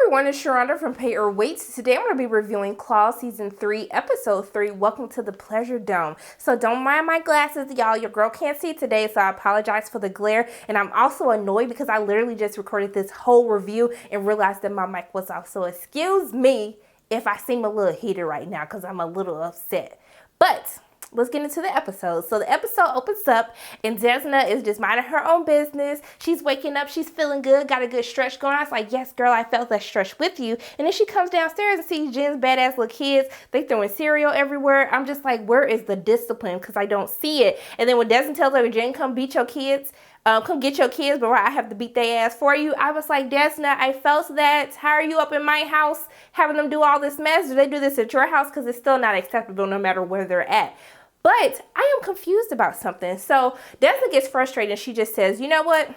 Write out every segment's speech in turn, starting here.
everyone, it's Sharonda from Pay or Wait. Today I'm going to be reviewing Claw Season 3, Episode 3, Welcome to the Pleasure Dome. So don't mind my glasses, y'all. Your girl can't see today, so I apologize for the glare. And I'm also annoyed because I literally just recorded this whole review and realized that my mic was off. So excuse me if I seem a little heated right now because I'm a little upset. But let's get into the episode. So the episode opens up and Desna is just minding her own business. She's waking up. She's feeling good. Got a good stretch going on. I was like, yes, girl, I felt that stretch with you. And then she comes downstairs and sees Jen's badass little kids. They throwing cereal everywhere. I'm just like, where is the discipline? Because I don't see it. And then when Desna tells her, Jen, come beat your kids. Come get your kids, but I have to beat their ass for you. I was like, Desna, I felt that. How are you up in my house having them do all this mess? Do they do this at your house? Because it's still not acceptable no matter where they're at. But I am confused about something. So Desna gets frustrated and she just says, you know what?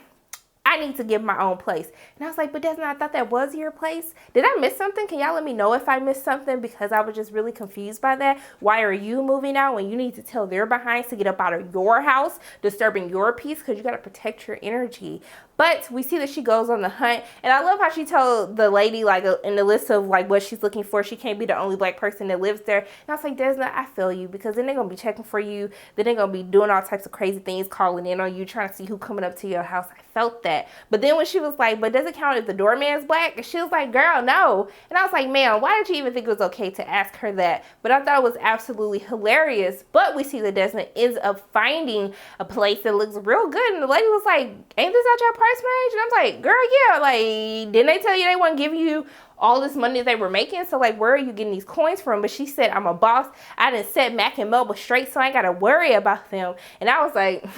I need to get my own place. And I was like, but Desna, I thought that was your place. Did I miss something? Can y'all let me know if I missed something? Because I was just really confused by that. Why are you moving out when you need to tell their behinds to get up out of your house, disturbing your peace? Because you got to protect your energy. But we see that she goes on the hunt. And I love how she told the lady, like, in the list of, like, what she's looking for, she can't be the only black person that lives there. And I was like, Desna, I feel you. Because then they're going to be checking for you. Then they're going to be doing all types of crazy things, calling in on you, trying to see who coming up to your house. I felt that. But then when she was like, but does it count if the doorman's black? And she was like, girl, no. And I was like, man, why did you even think it was okay to ask her that? But I thought it was absolutely hilarious. But we see that Desna ends up finding a place that looks real good. And the lady was like, ain't this at your price range? And I was like, girl, yeah, like, didn't they tell you they want to give you all this money they were making? So, like, where are you getting these coins from? But she said, I'm a boss. I done set Mac and Melba straight, so I ain't got to worry about them. And I was like,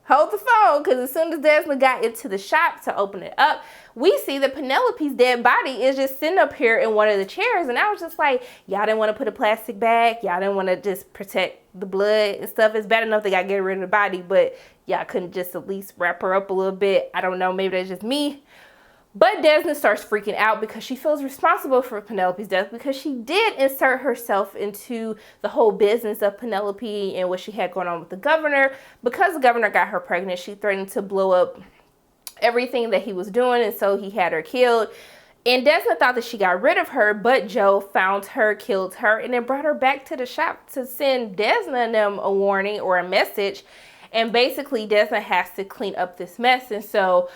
hold the phone, because as soon as Desna got into the shop to open it up, we see that Penelope's dead body is just sitting up here in one of the chairs. And I was just like, y'all didn't want to put a plastic bag. Y'all didn't want to just protect the blood and stuff. It's bad enough they got to get rid of the body, but y'all couldn't just at least wrap her up a little bit. I don't know. Maybe that's just me. But Desna starts freaking out because she feels responsible for Penelope's death because she did insert herself into the whole business of Penelope and what she had going on with the governor. Because the governor got her pregnant, she threatened to blow up everything that he was doing, and so he had her killed. And Desna thought that she got rid of her, but Joe found her, killed her, and then brought her back to the shop to send Desna and them a warning or a message. And basically, Desna has to clean up this mess. And so,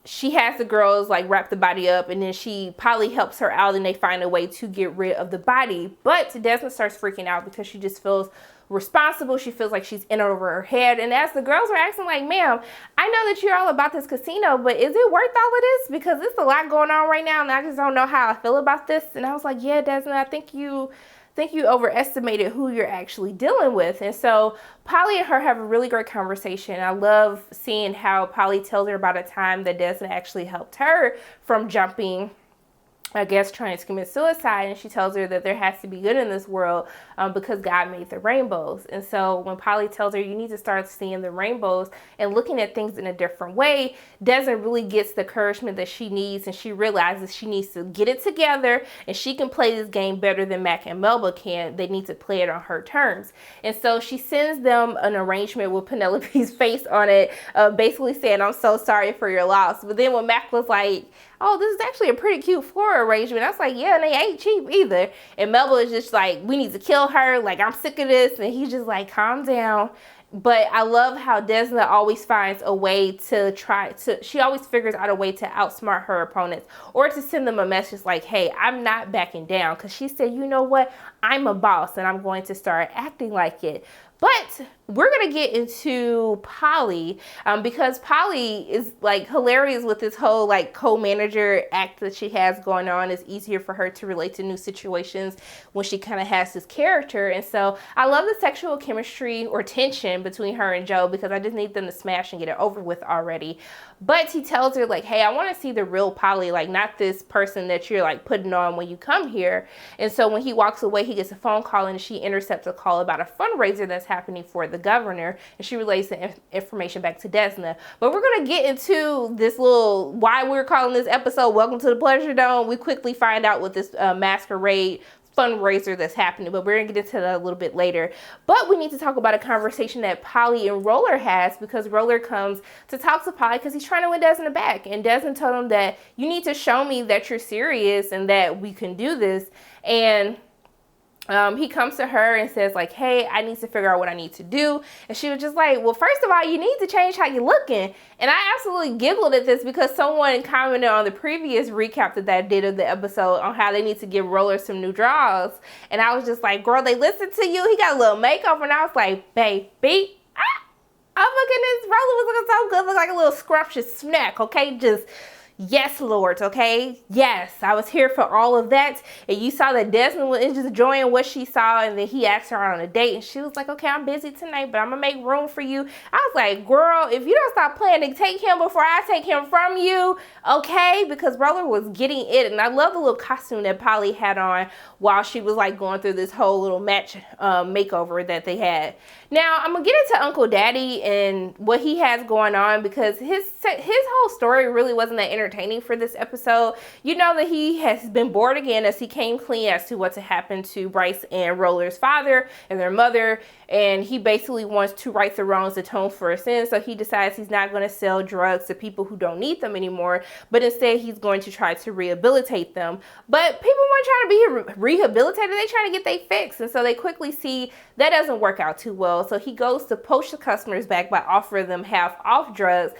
she has the girls like wrap the body up, and then Polly helps her out and they find a way to get rid of the body. But Desna starts freaking out because she just feels responsible. She feels like she's in over her head. And as the girls were asking, like, ma'am, I know that you're all about this casino, but is it worth all of this? Because there's a lot going on right now and I just don't know how I feel about this. And I was like, yeah, Desna, I think you overestimated who you're actually dealing with. And so Polly and her have a really great conversation. I love seeing how Polly tells her about a time that Desna actually helped her from jumping, I guess, trying to commit suicide. And she tells her that there has to be good in this world because God made the rainbows. And so when Polly tells her you need to start seeing the rainbows and looking at things in a different way, Desna really gets the encouragement that she needs, and she realizes she needs to get it together and she can play this game better than Mac and Melba can. They need to play it on her terms. And so she sends them an arrangement with Penelope's face on it, basically saying, I'm so sorry for your loss. But then when Mac was like, oh, this is actually a pretty cute floral arrangement, I was like, yeah, and they ain't cheap either. And Melba is just like, we need to kill her. Like, I'm sick of this. And he's just like, calm down. But I love how Desna always finds a way she always figures out a way to outsmart her opponents or to send them a message like, hey, I'm not backing down. Because she said, you know what? I'm a boss and I'm going to start acting like it. But we're going to get into Polly because Polly is like hilarious with this whole like co-manager act that she has going on. It's easier for her to relate to new situations when she kind of has this character. And so I love the sexual chemistry or tension between her and Joe because I just need them to smash and get it over with already. But he tells her like, hey, I want to see the real Polly, like not this person that you're like putting on when you come here. And so when he walks away, he gets a phone call and she intercepts a call about a fundraiser that's happening for the governor. And she relays the information back to Desna. But we're going to get into this little, why we're calling this episode Welcome to the Pleasure Dome. We quickly find out what this masquerade fundraiser that's happening, but we're gonna get into that a little bit later. But we need to talk about a conversation that Polly and Roller has, because Roller comes to talk to Polly because he's trying to win Desna back, and Desna told him that you need to show me that you're serious and that we can do this. And he comes to her and says like, hey, I need to figure out what I need to do. And she was just like, well, first of all, you need to change how you're looking. And I absolutely giggled at this because someone commented on the previous recap that I did of the episode on how they need to give Roller some new draws. And I was just like, girl, they listened to you. He got a little makeover. And I was like, baby, I'm looking at this. Roller was looking so good. Looked like a little scrumptious snack, okay? Just... yes, Lord, okay? Yes, I was here for all of that. And you saw that Desna was just enjoying what she saw, and then he asked her on a date, and she was like, okay, I'm busy tonight, but I'm gonna make room for you. I was like, girl, if you don't stop planning to take him before I take him from you, okay? Because Roller was getting it, and I love the little costume that Polly had on while she was like going through this whole little match makeover that they had. Now, I'm gonna get into Uncle Daddy and what he has going on, because his whole story really wasn't that entertaining for this episode. You know that he has been bored again as he came clean as to what happened to Bryce and Roller's father and their mother, and he basically wants to right the wrongs, atone for a sin. So he decides he's not going to sell drugs to people who don't need them anymore, but instead he's going to try to rehabilitate them. But people weren't trying to be rehabilitated, they trying to get they fixed, and so they quickly see that doesn't work out too well. So he goes to poach the customers back by offering them half off drugs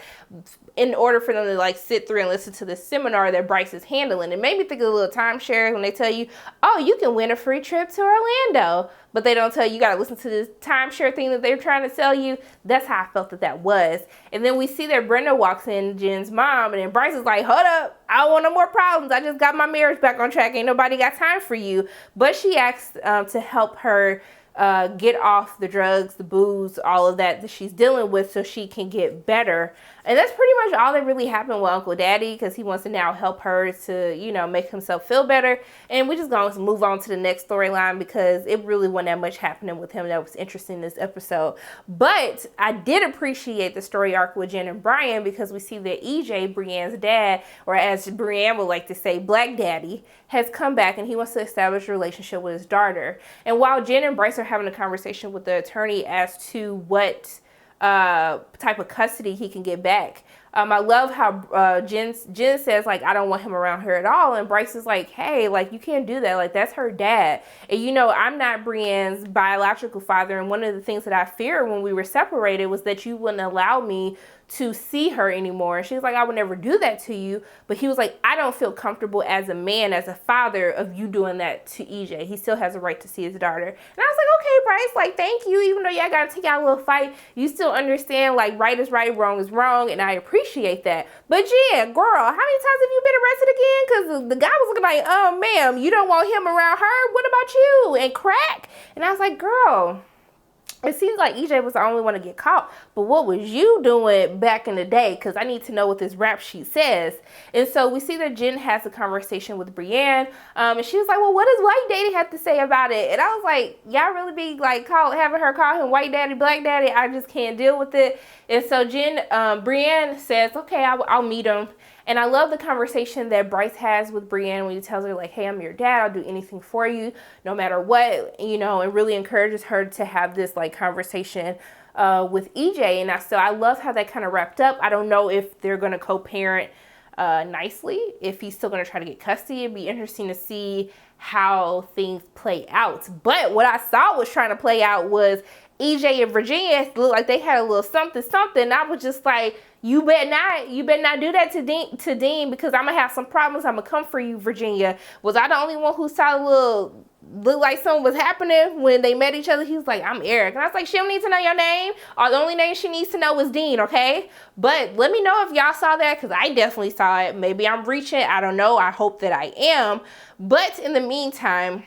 in order for them to like sit through and listen to the seminar that Bryce is handling. It made me think of a little timeshare when they tell you, oh, you can win a free trip to Orlando, but they don't tell you, you got to listen to this timeshare thing that they're trying to sell you. That's how I felt that was. And then we see that Brenda walks in, Jen's mom, and then Bryce is like, hold up, I don't want no more problems. I just got my marriage back on track. Ain't nobody got time for you. But she asks to help her get off the drugs, the booze, all of that she's dealing with so she can get better. And that's pretty much all that really happened with Uncle Daddy, because he wants to now help her to, you know, make himself feel better. And we're just going to move on to the next storyline, because it really wasn't that much happening with him that was interesting in this episode. But I did appreciate the story arc with Jen and Brian, because we see that EJ, Brienne's dad, or as Brienne would like to say, Black Daddy, has come back and he wants to establish a relationship with his daughter. And while Jen and Bryce are having a conversation with the attorney as to what type of custody he can get back, I love how Jen says, like, I don't want him around her at all. And Bryce is like, hey, like, you can't do that. Like, that's her dad. And, you know, I'm not Brienne's biological father. And one of the things that I feared when we were separated was that you wouldn't allow me to see her anymore. And she's like, I would never do that to you. But he was like, I don't feel comfortable as a man, as a father, of you doing that to EJ. He still has a right to see his daughter. And I was like, okay, Bryce, like, thank you. Even though y'all gotta take out a little fight, you still understand, like, right is right, wrong is wrong. And I appreciate that. But yeah, girl, how many times have you been arrested again? Because the guy was looking like, ma'am, you don't want him around her? What about you? And crack? And I was like, girl, it seems like EJ was the only one to get caught, but what was you doing back in the day? Because I need to know what this rap sheet says. And so we see that Jen has a conversation with Brienne, and she was like, well, what does White Daddy have to say about it? And I was like, y'all really be like having her call him White Daddy, Black Daddy? I just can't deal with it. And so Brienne says, okay, I'll meet him. And I love the conversation that Bryce has with Brienne when he tells her, like, hey, I'm your dad. I'll do anything for you, no matter what, you know, and really encourages her to have this, like, conversation with EJ. And I love how that kind of wrapped up. I don't know if they're going to co-parent nicely, if he's still going to try to get custody. It'd be interesting to see how things play out. But what I saw was trying to play out was EJ and Virginia looked like they had a little something. I was just like, you better not do that to Dean, because I'm gonna have some problems. I'm gonna come for you, Virginia. Was I the only one who saw a little look like something was happening when they met each other? He was like, I'm Eric. And I was like, she don't need to know your name. Or the only name she needs to know is Dean, okay? But let me know if y'all saw that, because I definitely saw it. Maybe I'm reaching. I don't know. I hope that I am. But in the meantime,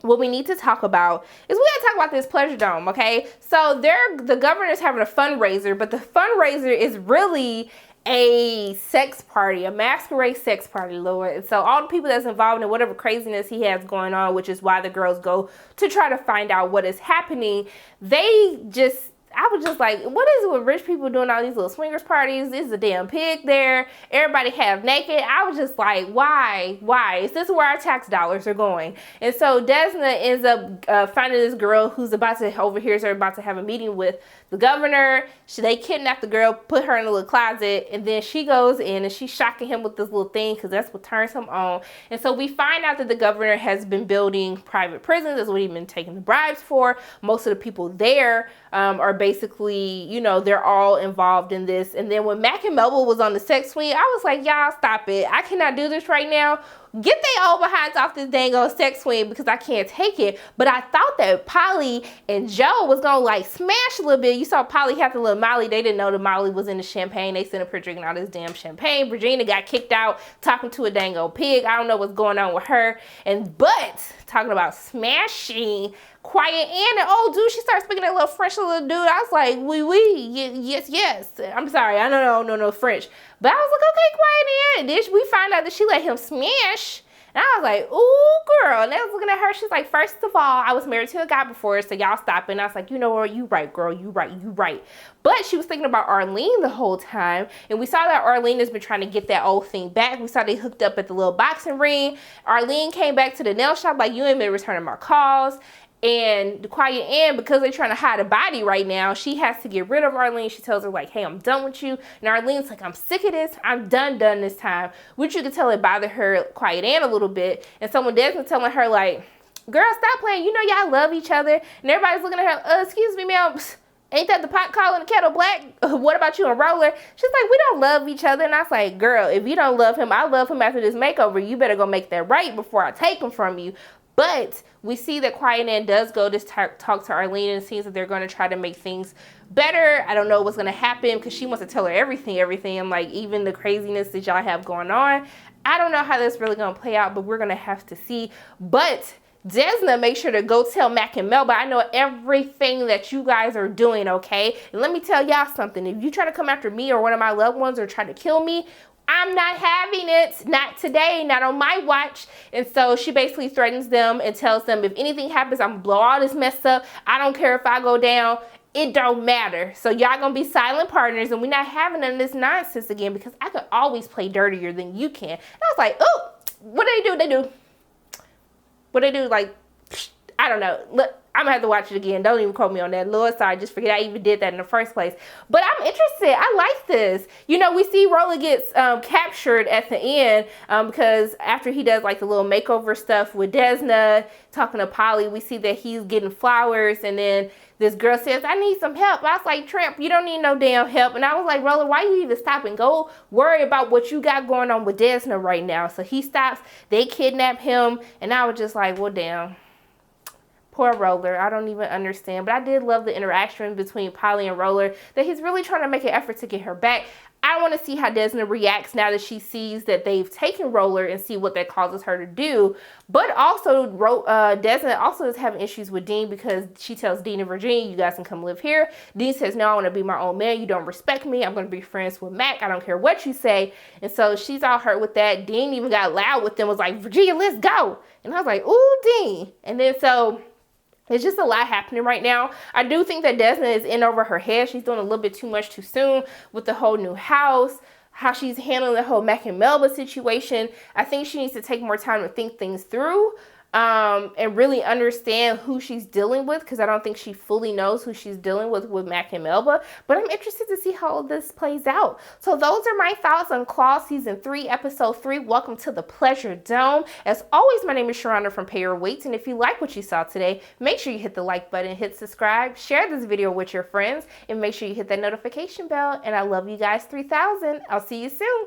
what we need to talk about is we gotta talk about this Pleasure Dome, okay? So the governor's having a fundraiser, but the fundraiser is really a sex party, a masquerade sex party, Lord. And so all the people that's involved in whatever craziness he has going on, which is why the girls go to try to find out what is happening, they just, I was just like, what is it with rich people doing all these little swingers parties? There's a damn pig there. Everybody half naked. I was just like, why? Why? Is this where our tax dollars are going? And so Desna ends up finding this girl who's overhears her about to have a meeting with the governor. They kidnap the girl, put her in a little closet, and then she goes in and she's shocking him with this little thing because that's what turns him on. And so we find out that the governor has been building private prisons. That's what he's been taking the bribes for. Most of the people there are basically, you know, they're all involved in this. And then when Mac and Melba was on the sex swing, I was like, y'all stop it. I cannot do this right now. Get they old behinds off this dang old sex swing because I can't take it. But I thought that Polly and Joe was gonna like smash a little bit. You saw Polly have the little Molly. They didn't know that Molly was in the champagne. They sent up her drinking all this damn champagne. Virginia got kicked out talking to a dang old pig. I don't know what's going on with her. But talking about smashing, Quiet Ann, and oh dude, she started speaking that little French little dude. I was like, oui, yes. I'm sorry, I don't know no French. But I was like, okay, Quiet Ann. Then we find out that she let him smash. And I was like, ooh, girl. And I was looking at her. She's like, first of all, I was married to a guy before, so y'all stop it. And I was like, you know what? You right, girl. You right. But she was thinking about Arlene the whole time. And we saw that Arlene has been trying to get that old thing back. We saw they hooked up at the little boxing ring. Arlene came back to the nail shop like, you ain't been returning my calls. And Quiet Ann, because they're trying to hide a body right now, she has to get rid of Arlene. She tells her like, hey, I'm done with you. And Arlene's like, I'm sick of this. I'm done this time. Which you could tell it bothered her, Quiet Ann, a little bit. And so when Desna telling her like, girl, stop playing. You know y'all love each other. And everybody's looking at her, excuse me, ma'am. Ain't that the pot calling the kettle black? What about you and Roller? She's like, we don't love each other. And I was like, girl, if you don't love him, I love him after this makeover. You better go make that right before I take him from you. But we see that Quiet Ann does go to talk to Arlene, and it seems that they're going to try to make things better. I don't know what's going to happen because she wants to tell her everything, and like even the craziness that y'all have going on. I don't know how this really going to play out, but we're going to have to see. But Desna, make sure to go tell Mac and Melba, I know everything that you guys are doing, okay? And let me tell y'all something. If you try to come after me or one of my loved ones or try to kill me, I'm not having it. Not today, not on my watch. And so she basically threatens them and tells them if anything happens, I'm gonna blow all this mess up. I don't care if I go down. It don't matter. So y'all gonna be silent partners, and we're not having none of this nonsense again because I could always play dirtier than you can. And I was like, oh, what do they do? What they do? Like, I don't know. Look, I'm gonna have to watch it again. Don't even quote me on that. Lord, sorry, just forget I even did that in the first place. But I'm interested. I like this. You know, we see Roller gets captured at the end because after he does like the little makeover stuff with Desna, talking to Polly, we see that he's getting flowers, and then this girl says, I need some help. I was like, Tramp, you don't need no damn help. And I was like, Roller, why you even stop and go worry about what you got going on with Desna right now? So he stops, they kidnap him, and I was just like, well, damn. Poor Roller, I don't even understand. But I did love the interaction between Polly and Roller, that he's really trying to make an effort to get her back. I want to see how Desna reacts now that she sees that they've taken Roller and see what that causes her to do. But also, Desna also is having issues with Dean because she tells Dean and Virginia, you guys can come live here. Dean says, no, I want to be my own man. You don't respect me. I'm going to be friends with Mac. I don't care what you say. And so she's all hurt with that. Dean even got loud with them, was like, Virginia, let's go. And I was like, ooh, Dean. And then so it's just a lot happening right now. I do think that Desna is in over her head. She's doing a little bit too much too soon with the whole new house, how she's handling the whole Mac and Melba situation. I think she needs to take more time to think things through and really understand who she's dealing with, because I don't think she fully knows who she's dealing with Mac and Melba. But I'm interested to see how this plays out. So those are my thoughts on Claw Season 3, Episode 3. Welcome to the Pleasure Dome. As always, my name is Sharonda from Pay Your Weights, and if you like what you saw today, make sure you hit the like button, hit subscribe, share this video with your friends, and make sure you hit that notification bell. And I love you guys 3000. I'll see you soon.